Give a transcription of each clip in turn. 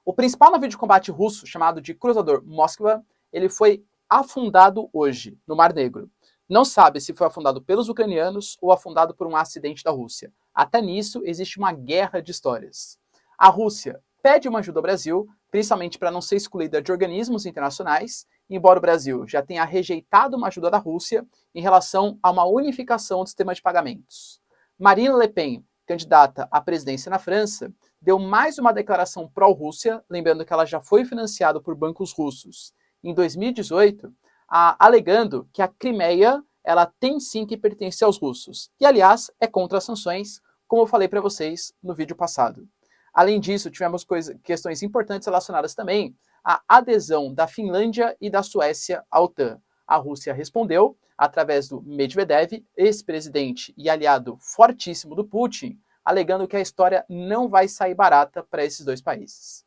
O principal navio de combate russo, chamado de cruzador Moskva, ele foi afundado hoje, no Mar Negro. Não sabe se foi afundado pelos ucranianos ou afundado por um acidente da Rússia. Até nisso, existe uma guerra de histórias. A Rússia pede uma ajuda ao Brasil, principalmente para não ser excluída de organismos internacionais, embora o Brasil já tenha rejeitado uma ajuda da Rússia em relação a uma unificação do sistema de pagamentos. Marine Le Pen, candidata à presidência na França, deu mais uma declaração pró-Rússia, lembrando que ela já foi financiada por bancos russos em 2018, alegando que a Crimeia ela tem sim que pertencer aos russos. E, aliás, é contra as sanções, como eu falei para vocês no vídeo passado. Além disso, tivemos questões importantes relacionadas também à adesão da Finlândia e da Suécia à OTAN. A Rússia respondeu através do Medvedev, ex-presidente e aliado fortíssimo do Putin, alegando que a história não vai sair barata para esses dois países.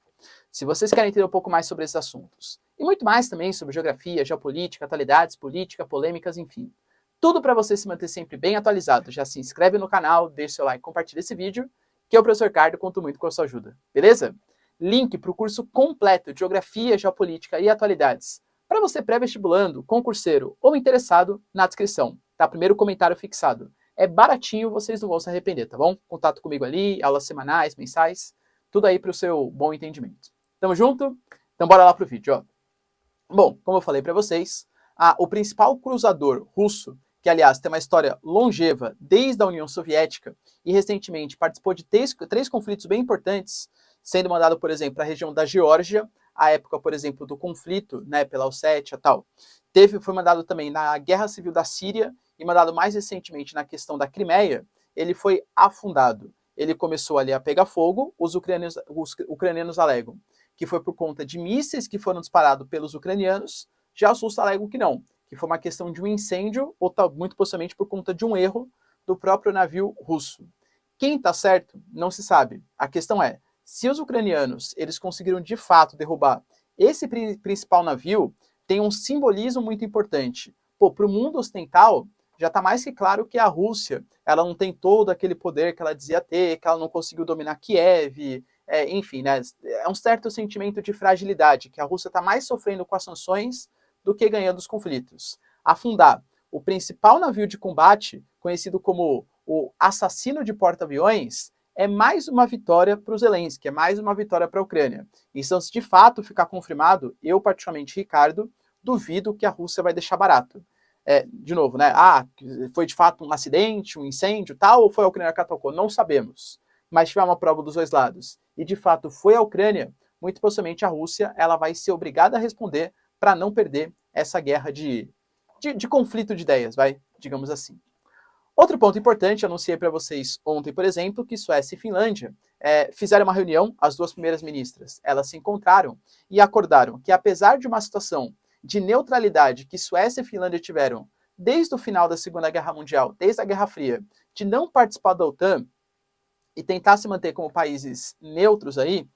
Se vocês querem entender um pouco mais sobre esses assuntos, e muito mais também sobre geografia, geopolítica, atualidades, política, polêmicas, enfim, tudo para você se manter sempre bem atualizado, já se inscreve no canal, deixa seu like, compartilha esse vídeo, que eu, professor Cardo, conto muito com a sua ajuda, beleza? Link para o curso completo de Geografia, Geopolítica e Atualidades, para você pré-vestibulando, concurseiro ou interessado, na descrição, tá? Primeiro comentário fixado. É baratinho, vocês não vão se arrepender, tá bom? Contato comigo ali, aulas semanais, mensais, tudo aí para o seu bom entendimento. Tamo junto? Então bora lá pro vídeo, ó. Bom, como eu falei para vocês, o principal cruzador russo, que aliás tem uma história longeva desde a União Soviética e recentemente participou de três conflitos bem importantes, sendo mandado, por exemplo, para a região da Geórgia, a época, por exemplo, do conflito, né, pela Ossétia e tal. Foi mandado também na Guerra Civil da Síria e mandado mais recentemente na questão da Crimeia, ele foi afundado. Ele começou ali a pegar fogo, os ucranianos alegam que foi por conta de mísseis que foram disparados pelos ucranianos, já os russos alegam que não, que foi uma questão de um incêndio ou muito possivelmente por conta de um erro do próprio navio russo. Quem está certo, não se sabe. A questão é, se os ucranianos eles conseguiram de fato derrubar esse principal navio, tem um simbolismo muito importante. Para o mundo ocidental, já está mais que claro que a Rússia ela não tem todo aquele poder que ela dizia ter, que ela não conseguiu dominar Kiev, enfim, né, é um certo sentimento de fragilidade, que a Rússia está mais sofrendo com as sanções do que ganhando os conflitos. Afundar o principal navio de combate, conhecido como o assassino de porta-aviões, é mais uma vitória para o Zelensky, é mais uma vitória para a Ucrânia. Então, se de fato ficar confirmado, eu particularmente, Ricardo, duvido que a Rússia vai deixar barato. De novo, né? Foi de fato um acidente, um incêndio, tal, ou foi a Ucrânia que atacou? Não sabemos. Mas tiver uma prova dos dois lados, e de fato foi a Ucrânia, muito possivelmente a Rússia ela vai ser obrigada a responder para não perder essa guerra de conflito de ideias, digamos assim. Outro ponto importante, anunciei para vocês ontem, por exemplo, que Suécia e Finlândia fizeram uma reunião, as duas primeiras ministras, elas se encontraram e acordaram que apesar de uma situação de neutralidade que Suécia e Finlândia tiveram desde o final da Segunda Guerra Mundial, desde a Guerra Fria, de não participar da OTAN, e tentar se manter como países neutros aí,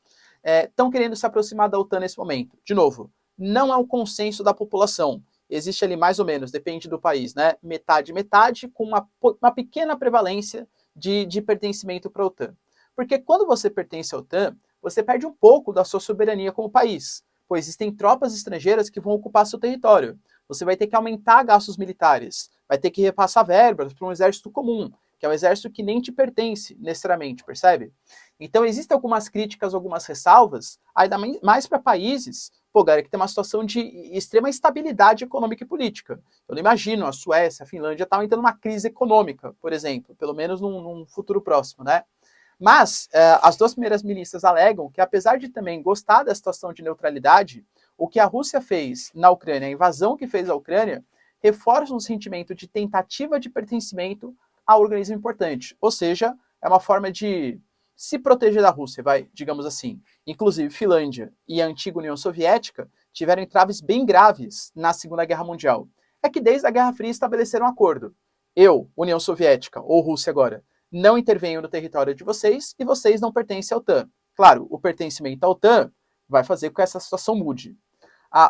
estão querendo se aproximar da OTAN nesse momento. De novo, não é um consenso da população. Existe ali mais ou menos, depende do país, né? Metade, com uma pequena prevalência de pertencimento para a OTAN. Porque quando você pertence à OTAN, você perde um pouco da sua soberania como país, pois existem tropas estrangeiras que vão ocupar seu território. Você vai ter que aumentar gastos militares, vai ter que repassar verbas para um exército comum, que é um exército que nem te pertence necessariamente, percebe? Então existem algumas críticas, algumas ressalvas, ainda mais para países, galera, que tem uma situação de extrema instabilidade econômica e política. Eu não imagino a Suécia, a Finlândia estavam entrando numa crise econômica, por exemplo, pelo menos num futuro próximo, né? Mas as duas primeiras ministras alegam que, apesar de também gostar da situação de neutralidade, o que a Rússia fez na Ucrânia, a invasão que fez a Ucrânia, reforça um sentimento de tentativa de pertencimento a um organismo importante. Ou seja, é uma forma de se proteger da Rússia, digamos assim. Inclusive, Finlândia e a antiga União Soviética tiveram entraves bem graves na Segunda Guerra Mundial. É que desde a Guerra Fria estabeleceram um acordo. Eu, União Soviética, ou Rússia agora, não intervenho no território de vocês e vocês não pertencem à OTAN. Claro, o pertencimento à OTAN vai fazer com que essa situação mude.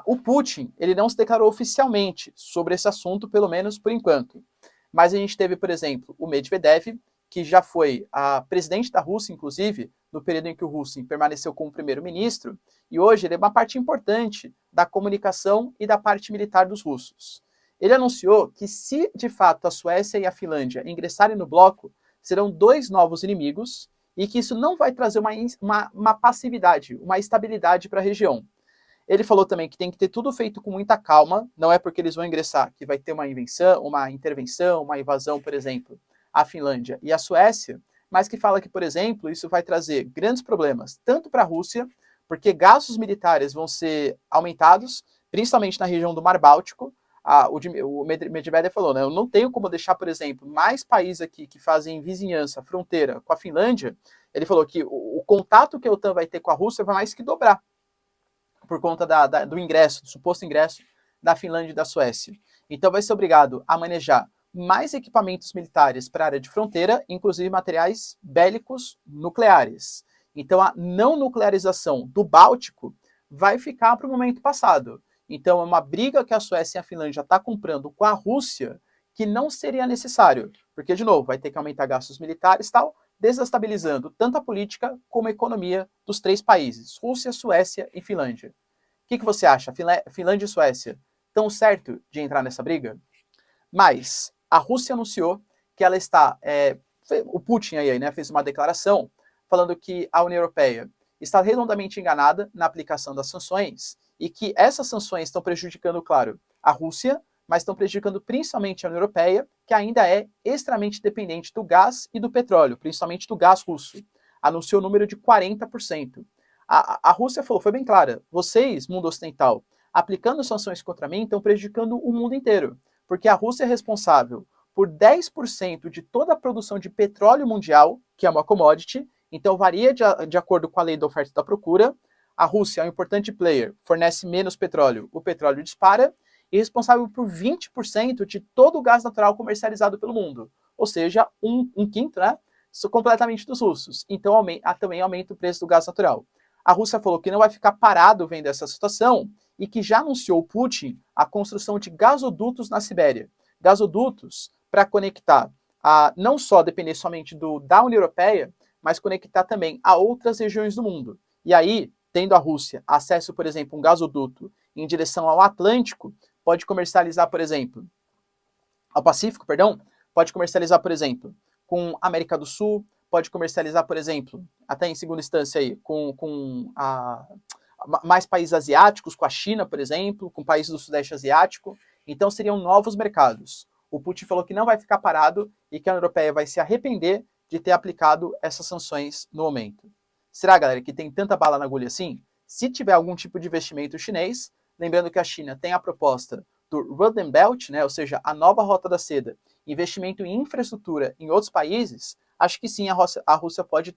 O Putin, ele não se declarou oficialmente sobre esse assunto, pelo menos por enquanto. Mas a gente teve, por exemplo, o Medvedev, que já foi a presidente da Rússia, inclusive, no período em que o Putin permaneceu como primeiro-ministro, e hoje ele é uma parte importante da comunicação e da parte militar dos russos. Ele anunciou que se de fato a Suécia e a Finlândia ingressarem no bloco, serão 2 novos inimigos e que isso não vai trazer uma passividade, uma estabilidade para a região. Ele falou também que tem que ter tudo feito com muita calma, não é porque eles vão ingressar que vai ter uma intervenção, uma invasão, por exemplo, à Finlândia e à Suécia, mas que fala que, por exemplo, isso vai trazer grandes problemas, tanto para a Rússia, porque gastos militares vão ser aumentados, principalmente na região do Mar Báltico. O Medvedev falou, né, eu não tenho como deixar, por exemplo, mais países aqui que fazem vizinhança, fronteira com a Finlândia. Ele falou que o contato que a OTAN vai ter com a Rússia vai mais que dobrar, por conta do ingresso, do suposto ingresso da Finlândia e da Suécia. Então vai ser obrigado a manejar mais equipamentos militares para a área de fronteira, inclusive materiais bélicos nucleares. Então a não nuclearização do Báltico vai ficar para o momento passado. Então é uma briga que a Suécia e a Finlândia estão comprando com a Rússia que não seria necessário, porque, de novo, vai ter que aumentar gastos militares e tal, desestabilizando tanto a política como a economia dos 3 países, Rússia, Suécia e Finlândia. O que você acha? Finlândia e Suécia estão certo de entrar nessa briga? Mas a Rússia anunciou que ela está... o Putin aí, né, fez uma declaração falando que a União Europeia está redondamente enganada na aplicação das sanções e que essas sanções estão prejudicando, claro, a Rússia, mas estão prejudicando principalmente a União Europeia, que ainda é extremamente dependente do gás e do petróleo, principalmente do gás russo. Anunciou o número de 40%. A Rússia falou, foi bem clara, vocês, mundo ocidental, aplicando sanções contra mim, estão prejudicando o mundo inteiro, porque a Rússia é responsável por 10% de toda a produção de petróleo mundial, que é uma commodity, então varia de acordo com a lei da oferta e da procura. A Rússia é um importante player, fornece menos petróleo, o petróleo dispara, e responsável por 20% de todo o gás natural comercializado pelo mundo, ou seja, um quinto, né, completamente dos russos. Então também aumenta o preço do gás natural. A Rússia falou que não vai ficar parado vendo essa situação e que já anunciou Putin a construção de gasodutos na Sibéria. Gasodutos para conectar, não só depender somente da União Europeia, mas conectar também a outras regiões do mundo. E aí, tendo a Rússia acesso, por exemplo, a um gasoduto em direção ao Atlântico, pode comercializar, por exemplo, ao Pacífico, perdão, pode comercializar, por exemplo, com a América do Sul, pode comercializar, por exemplo, até em segunda instância aí, com mais países asiáticos, com a China, por exemplo, com países do Sudeste Asiático. Então seriam novos mercados. O Putin falou que não vai ficar parado e que a União Europeia vai se arrepender de ter aplicado essas sanções no momento. Será, galera, que tem tanta bala na agulha assim? Se tiver algum tipo de investimento chinês, lembrando que a China tem a proposta do Road and Belt, né, ou seja, a nova Rota da Seda, investimento em infraestrutura em outros países, acho que sim, a Rússia pode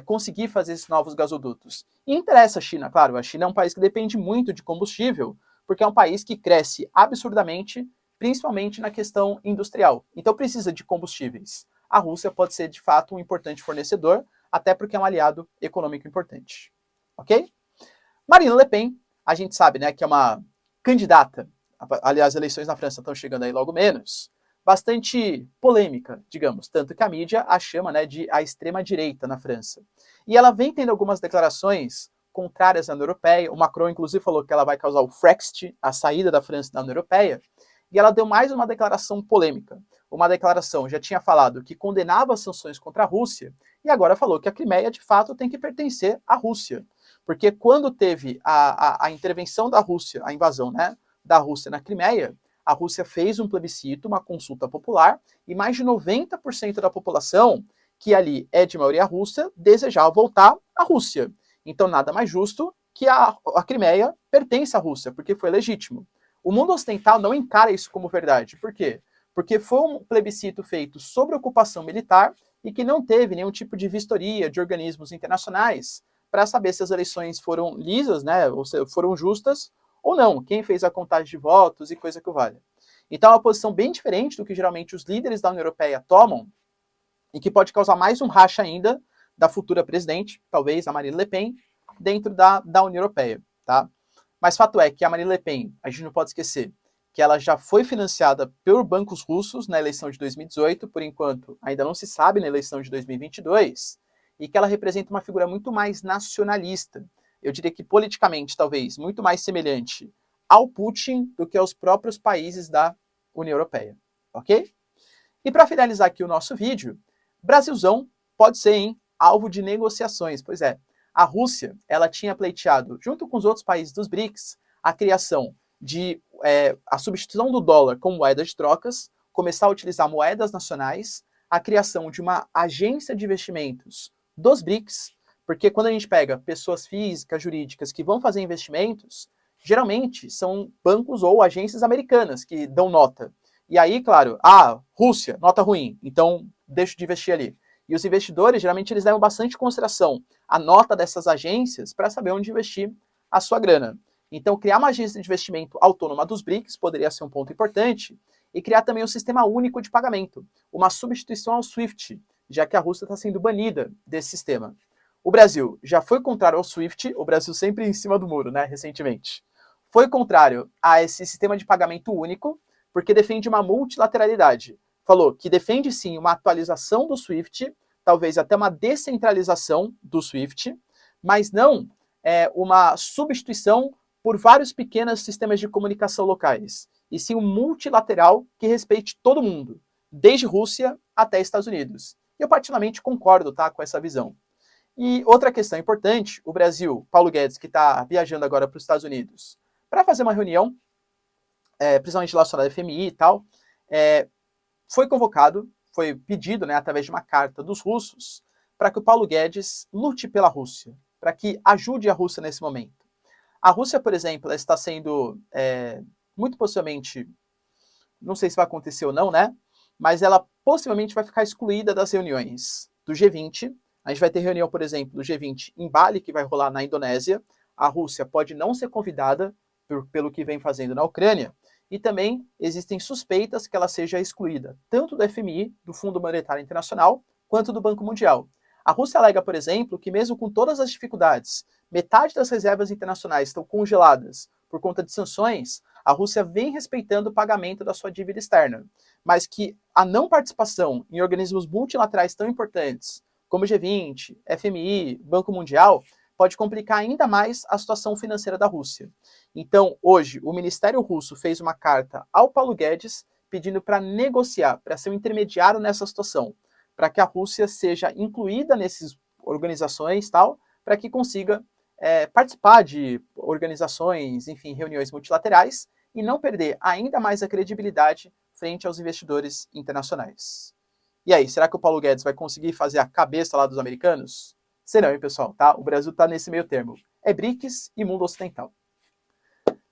conseguir fazer esses novos gasodutos. E interessa a China, claro, a China é um país que depende muito de combustível, porque é um país que cresce absurdamente, principalmente na questão industrial. Então precisa de combustíveis. A Rússia pode ser, de fato, um importante fornecedor, até porque é um aliado econômico importante. Ok? Marine Le Pen, a gente sabe, né, que é uma candidata, aliás, as eleições na França estão chegando aí logo menos, bastante polêmica, digamos, tanto que a mídia a chama, né, de a extrema-direita na França. E ela vem tendo algumas declarações contrárias à União Europeia. O Macron, inclusive, falou que ela vai causar o Frexit, a saída da França da União Europeia, e ela deu mais uma declaração polêmica. Uma declaração, já tinha falado que condenava as sanções contra a Rússia, e agora falou que a Crimeia, de fato, tem que pertencer à Rússia. Porque quando teve a intervenção da Rússia, a invasão, né, da Rússia na Crimeia, a Rússia fez um plebiscito, uma consulta popular, e mais de 90% da população, que ali é de maioria russa, desejava voltar à Rússia. Então, nada mais justo que a Crimeia pertence à Rússia, porque foi legítimo. O mundo ocidental não encara isso como verdade. Por quê? Porque foi um plebiscito feito sobre ocupação militar e que não teve nenhum tipo de vistoria de organismos internacionais para saber se as eleições foram lisas, né, ou se foram justas ou não, quem fez a contagem de votos e coisa que o valha. Então é uma posição bem diferente do que geralmente os líderes da União Europeia tomam e que pode causar mais um racha ainda da futura presidente, talvez a Marine Le Pen, dentro da União Europeia, tá? Mas fato é que a Marine Le Pen, a gente não pode esquecer, que ela já foi financiada por bancos russos na eleição de 2018, por enquanto ainda não se sabe na eleição de 2022, e que ela representa uma figura muito mais nacionalista. Eu diria que politicamente, talvez, muito mais semelhante ao Putin do que aos próprios países da União Europeia, ok? E para finalizar aqui o nosso vídeo, Brasilzão pode ser, hein, alvo de negociações. Pois é, a Rússia, ela tinha pleiteado, junto com os outros países dos BRICS, a criação de a substituição do dólar como moeda de trocas, começar a utilizar moedas nacionais, a criação de uma agência de investimentos dos BRICS, porque quando a gente pega pessoas físicas, jurídicas que vão fazer investimentos, geralmente são bancos ou agências americanas que dão nota. E aí, claro, Rússia, nota ruim, então deixo de investir ali. E os investidores, geralmente, eles levam bastante em consideração a nota dessas agências para saber onde investir a sua grana. Então, criar uma agência de investimento autônoma dos BRICS poderia ser um ponto importante, e criar também um sistema único de pagamento, uma substituição ao SWIFT, já que a Rússia está sendo banida desse sistema. O Brasil já foi contrário ao SWIFT, o Brasil sempre em cima do muro, né, recentemente. Foi contrário a esse sistema de pagamento único, porque defende uma multilateralidade. Falou que defende sim uma atualização do SWIFT, talvez até uma descentralização do SWIFT, mas não uma substituição por vários pequenos sistemas de comunicação locais, e sim um multilateral que respeite todo mundo, desde Rússia até Estados Unidos. E eu particularmente concordo, tá, com essa visão. E outra questão importante, o Brasil, Paulo Guedes, que está viajando agora para os Estados Unidos, para fazer uma reunião, principalmente relacionada à FMI e tal, foi convocado, foi pedido, né, através de uma carta dos russos, para que o Paulo Guedes lute pela Rússia, para que ajude a Rússia nesse momento. A Rússia, por exemplo, está sendo, muito possivelmente, não sei se vai acontecer ou não, né, mas ela possivelmente vai ficar excluída das reuniões do G20. A gente vai ter reunião, por exemplo, do G20 em Bali, que vai rolar na Indonésia. A Rússia pode não ser convidada pelo que vem fazendo na Ucrânia, e também existem suspeitas que ela seja excluída, tanto do FMI, do Fundo Monetário Internacional, quanto do Banco Mundial. A Rússia alega, por exemplo, que mesmo com todas as dificuldades, metade das reservas internacionais estão congeladas por conta de sanções, a Rússia vem respeitando o pagamento da sua dívida externa, mas que a não participação em organismos multilaterais tão importantes, como o G20, FMI, Banco Mundial, pode complicar ainda mais a situação financeira da Rússia. Então, hoje, o Ministério Russo fez uma carta ao Paulo Guedes pedindo para negociar, para ser um intermediário nessa situação, para que a Rússia seja incluída nessas organizações, tal, para que consiga participar de organizações, enfim, reuniões multilaterais, e não perder ainda mais a credibilidade frente aos investidores internacionais. E aí, será que o Paulo Guedes vai conseguir fazer a cabeça lá dos americanos? Serão, hein, pessoal, tá? O Brasil tá nesse meio termo. É BRICS e mundo ocidental.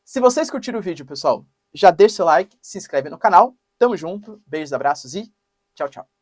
Se vocês curtiram o vídeo, pessoal, já deixa seu like, se inscreve no canal. Tamo junto, beijos, abraços e tchau, tchau.